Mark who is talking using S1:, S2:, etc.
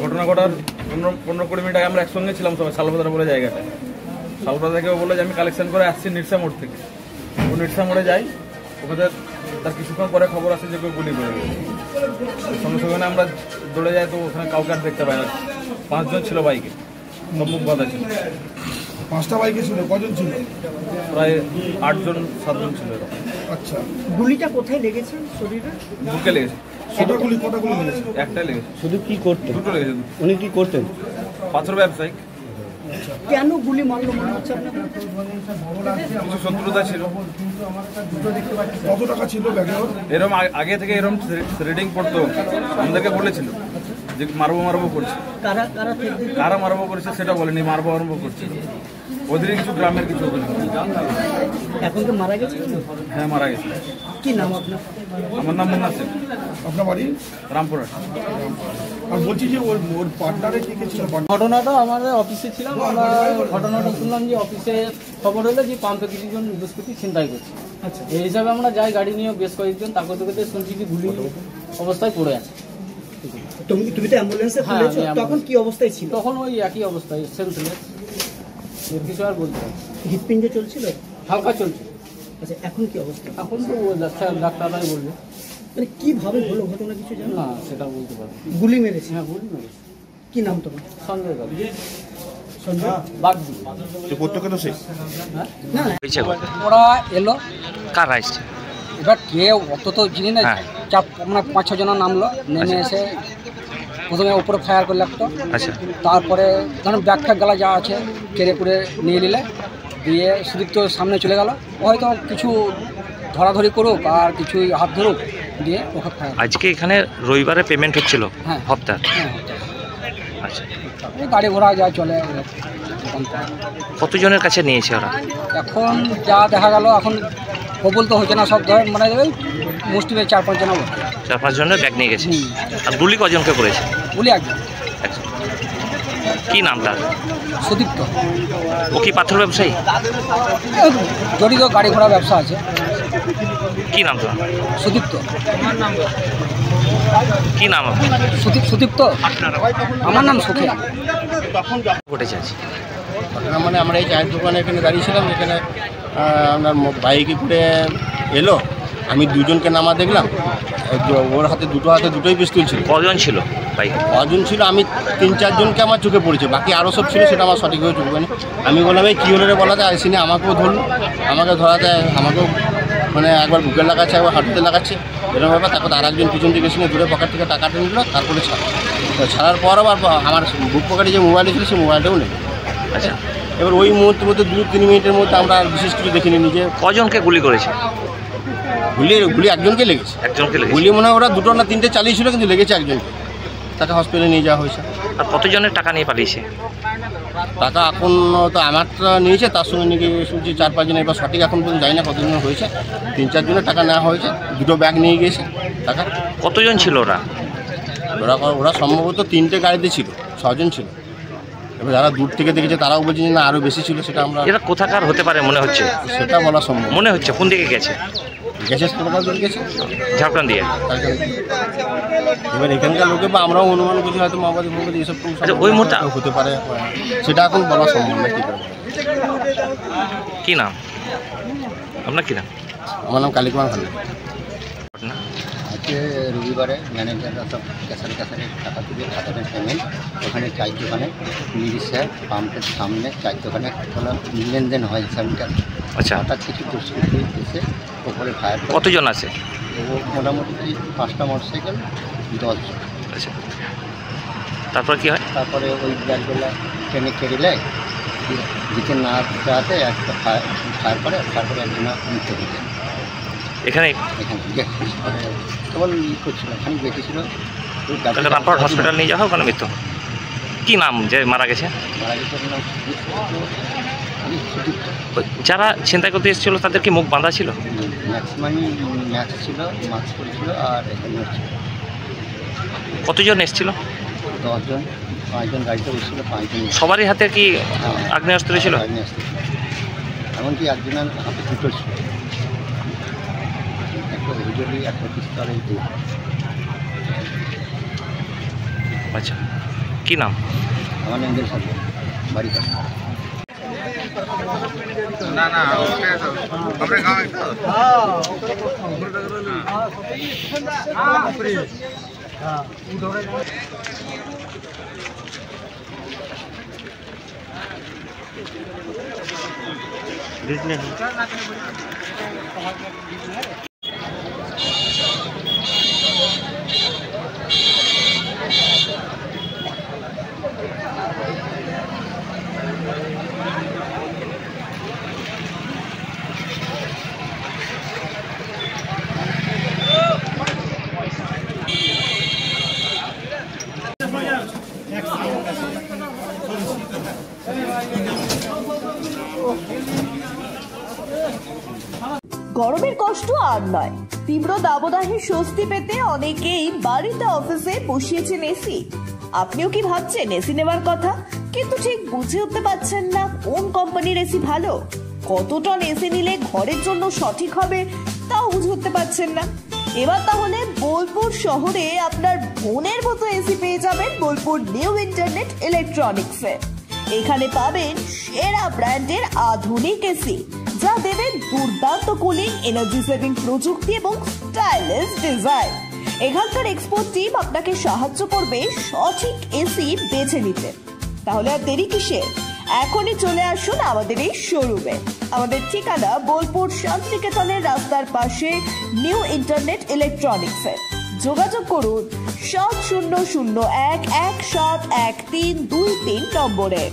S1: ঘটনা ঘটার 15-20 মিনিট আগে আমরা একসঙ্গে ছিলাম সবাই শালপাতা বলে জায়গাটায়। শালপাতা থেকে বললো যে আমি কালেকশন করে আসছি নিরসা মোড় থেকে। ও নিরসা মোড়ে যাই, ওখানে তার কিছুক্ষণ পরে খবর আসে যে কেউ গুলি করে দিয়েছে। সঙ্গে সঙ্গে আমরা দৌড়ে যাই, তো ওখানে কাউকে আর দেখতে পাই না। 5 জন ছিল বাইকে, সব মুখ বাঁধা ছিল।
S2: 5টা বাইকে ছিল, কজন ছিল?
S1: প্রায় 8 জন 7 জন ছিল।
S2: আচ্ছা,
S3: গুলিটা কোথায় লেগেছে? শরীরে
S1: বুকে লেগেছে।
S2: কটা গুলি লেগেছে?
S1: একটাই লেগেছে।
S4: শুধু কি করতেন?
S1: দুটো লেগেছে।
S4: উনি কি করতেন?
S1: পাথর ব্যবসায়ী।
S3: কেন গুলি মারলো মনে হচ্ছে আপনার?
S1: কিছু শত্রুতা ছিল।
S2: কত টাকা ছিল ব্যাগে?
S1: এরকম আগে থেকে এরকম রিডিং পড়তো, আমাদেরকে বলেছিল যে মারবো করছে। কারা মারবো করছে সেটা বলেনি, মারবো করছে। ওদের কিছু গ্রামের কিছু।
S3: এখন তো মারা গেছে?
S1: হ্যাঁ, মারা গেছে।
S3: কি নাম আপনার?
S1: আমার নাম মুন্না শেখ।
S2: আপনার বাড়ি?
S1: রামপুরহাট।
S2: আর বলছি যে ওর পার্টনারে কে ছিল?
S5: ঘটনাটা আমাদের অফিসে ছিলাম, আমরা ঘটনাটা শুনলাম যে অফিসে খবর হলো যে পাম্পে কিছুজন দুষ্কৃতী ছিনতাই করছে। আচ্ছা, এই হিসাবে আমরা যাই গাড়ি নিয়ে বেশ কয়েকজন, তাকে শুনছি যে গুলি অবস্থায় পড়ে আছে।
S3: তুমি তো অ্যাম্বুলেন্সে তুলেছো, তখন কি অবস্থায় ছিল?
S5: তখন ওই একই অবস্থায়, সেন্সলেস, এর কিছু আর বলতে পারি।
S3: হৃৎপিণ্ড চলছিল?
S5: হালকা চলছে।
S3: আচ্ছা, এখন কি অবস্থা?
S5: এখন তো ডাক্তাররাই বলবে।
S3: মানে কিভাবে হলো ঘটনা কিছু জানো?
S5: না, সেটা বলতে পারি।
S3: গুলি মেরেছে?
S5: হ্যাঁ, গুলি মেরেছে।
S3: কি নাম তোমার?
S5: সঞ্জয় বাবু।
S3: সঞ্জয়
S5: বাগদি।
S2: প্রত্যেকে সেই
S3: না
S5: ওরা এলো,
S4: কার আসছে?
S5: এবার কে অত তো চিনি না, মানে 5-6 জন নামলো, নেমে এসে প্রথমে উপরে ফায়ার করলে একটা।
S4: আচ্ছা,
S5: তারপরে ধরুন ব্যাগ ফ্যাগ গেলা যা আছে কেড়ে করে নিয়ে নিলে, দিয়ে সুদীপ্ত সামনে চলে গেল। হয়তো কিছু ধরাধরি করুক আর কিছু হাত ধরুক, দিয়ে ওকে ফায়ার।
S4: আজকে এখানে রবিবারে পেমেন্ট হচ্ছিল?
S5: হ্যাঁ,
S4: হপ্তাহ।
S5: হ্যাঁ,
S4: আচ্ছা,
S5: এই গাড়ি ঘোড়া যা চলে।
S4: কতজনের কাছে নিয়েছে ওরা?
S5: এখন যা দেখা গেল, এখন কবুল তো হচ্ছে না, সব ধরে মানে ওই মুষ্টিমে 4-5 জন।
S4: 4-5 জনের ব্যাগ নিয়ে গেছে। আর গুলি কজনকে করেছে?
S5: গুলি একজন।
S4: কি নাম তার?
S5: সুদীপ্ত।
S4: ও কি পাথর ব্যবসায়ী?
S5: জড়িত গাড়ি ঘোড়া ব্যবসা আছে।
S4: কি নাম তোমার?
S5: সুদীপ্ত।
S4: কি নাম আপনার?
S5: সুদীপ্ত। আমার নাম সুখিয়া।
S4: ঘটেছে আজ
S6: ঘটনা মানে আমরা এই চায়ের দোকানে এখানে দাঁড়িয়েছিলাম, এখানে আপনার বাইকে করে এলো, আমি 2 জনকে নামা দেখলাম। ওর হাতে দুটোই পিস্তল ছিল।
S4: কজন ছিল বাইকে?
S6: কজন ছিল আমি 3-4 জনকে আমার চোখে পড়েছে, বাকি আরও সব ছিল, সেটা আমার সঠিকভাবে চোখে পড়েনি। আমি বললাম এই কী হলো রে, বলাতে আসিনি, আমাকেও ধরলো, আমাকে ধরাতে আমাকেও মানে একবার বুকে লাগাচ্ছে, একবার হাঁটুতে লাগাচ্ছে, এরকম ব্যাপার। তারপর আর একজন পিছন থেকে এসে দূরে পকেট থেকে টাকাটা নিল, তারপরে ছাড়ার পর আবার আমার বুক পকেটে যে মোবাইল ছিল সেই মোবাইলটাও নেই।
S4: আচ্ছা,
S6: এবার ওই মুহূর্তের মধ্যে 2-3 মিনিটের মধ্যে আমরা আর বিশেষ কিছু দেখিনি। নিজে
S4: কজনকে গুলি করেছে?
S6: গুলি একজনকে লেগেছে।
S4: একজনকে লেগেছে?
S6: গুলি মনে হয় ওরা 2টো না 3টে চালিয়েছিল, কিন্তু লেগেছে একজনকে। তাকে হসপিটালে নিয়ে যাওয়া হয়েছে।
S4: আর কতজনের টাকা নিয়ে পালিয়েছে?
S6: টাকা এখন তো আমারটা নিয়েছে, তার সঙ্গে নিয়ে গিয়ে শুনছি 4-5 জন। এবার সঠিক এখন পর্যন্ত জানি না কতজন হয়েছে। 3-4 জনের টাকা নেওয়া হয়েছে, 2টো ব্যাগ নিয়ে গিয়েছে টাকা।
S4: কতজন ছিল ওরা?
S6: ওরা সম্ভবত 3টে গাড়িতে ছিল, 6 জন ছিল। এবার যারা দূর থেকে দেখেছে তারাও বলছে যে না আরও বেশি ছিল, সেটা আমরা।
S4: এরা কোথাকার হতে পারে মনে হচ্ছে?
S6: সেটা বলা সম্ভব
S4: মনে হচ্ছে। কোন দিকে গেছে?
S6: গেছে
S4: ঝাড়খণ্ড দিয়ে।
S6: এবার এখানকার লোকে বা আমরাও অনুমান করছি হয়তো মাওবাদী এসব
S4: ওই মুহূর্তে
S6: হতে পারে, সেটা এখন বলা সম্ভব না।
S4: কি নাম আপনার? কি নাম?
S6: আমার নাম কালীকুমার খান্না।
S7: আজকে রবিবারে ম্যানেজাররা সব ক্যাশারে টাকা তুলে খাতাতে পেমেন্ট ওখানে চায়ের দোকানে নিরিশা পাম্পের সামনে চায়ের দোকানে কোনো লেনদেন হয় হিসাবটা।
S4: আচ্ছা,
S7: হঠাৎ কিছু দুষ্কৃতী এসে ওপরে ফায়ার।
S4: কতজন আছে?
S7: মোটামুটি 5টা মোটরসাইকেল, 10 জন।
S4: আচ্ছা, তারপর কি হয়?
S7: তারপরে ওই ব্যাগগুলো ট্রেনে কেড়ে নেয়, দিকে না যাতে একটা ফায়ার করে, তারপরে একজন মৃত্যু হয়ে যায়।
S4: এখানে
S7: কেবল করছিল, এখানে দেখেছিল।
S4: রামপুরহাট হসপিটাল নিয়ে যাওয়া, ওখানে মৃত্যু। কি নাম যে মারা গেছে?
S7: মারা গেছে
S4: যারা ছিনতাই করতে এসেছিল তাদের কি মুখ বাঁধা ছিল?
S7: ম্যাক্সিমামই ম্যাক্স ছিল, মাস্ক পরেছিল, আর এখানে ছিল।
S4: কতজন এসেছিল?
S7: 10 জন। 5 জন গাড়িতে বসছিল, 5 জন।
S4: সবারই হাতে কি আগ্নেয়াস্ত্র ছিল?
S7: আগ্নেয়াস্ত্র, এমনকি একজনের হাতে 2টো ছিল। গলি 125 তলায় দূর।
S4: আচ্ছা, কি নাম?
S7: আমার নাম দিল সরকার, বাড়ি পাশে।
S8: গরমের কষ্ট আর নয়, তীব্র দাবদাহে স্বস্তি পেতে অনেকেই বাড়িতে অফিসে বসিয়েছেন এসি। আপনিও কি ভাবছেন এসি নেওয়ার কথা, কিন্তু ঠিক বুঝে উঠতে পারছেন না কোন কোম্পানির এসি ভালো, কত টন এসি নিলে ঘরের জন্য সঠিক হবে তাও বুঝে উঠতে পারছেন না? এবার তাহলে বোলপুর শহরে আপনার মনের মতো এসি পেয়ে যাবেন বোলপুর নিউ ইন্টারনেট ইলেকট্রনিক্সে। এখানে পাবেন সেরা ব্র্যান্ডের আধুনিক এসি, যা দেবেন দুর্দান্ত কুলিং, এনার্জি সেভিং প্রযুক্তি এবং স্টাইলিশ ডিজাইন। এখানকার এক্সপার্ট টিম আপনাকে সাহায্য করবে সঠিক এসি বেছে নিতে। তাহলে আর দেরি কিসের? এখনই চলে আসুন আমাদের এই শোরুমে। আমাদের ঠিকানা বোলপুর শান্তিনিকেতনের রাস্তার পাশে নিউ ইন্টারনেট ইলেকট্রনিক্সে। যোগাযোগ করুন 7001171323 নম্বরে।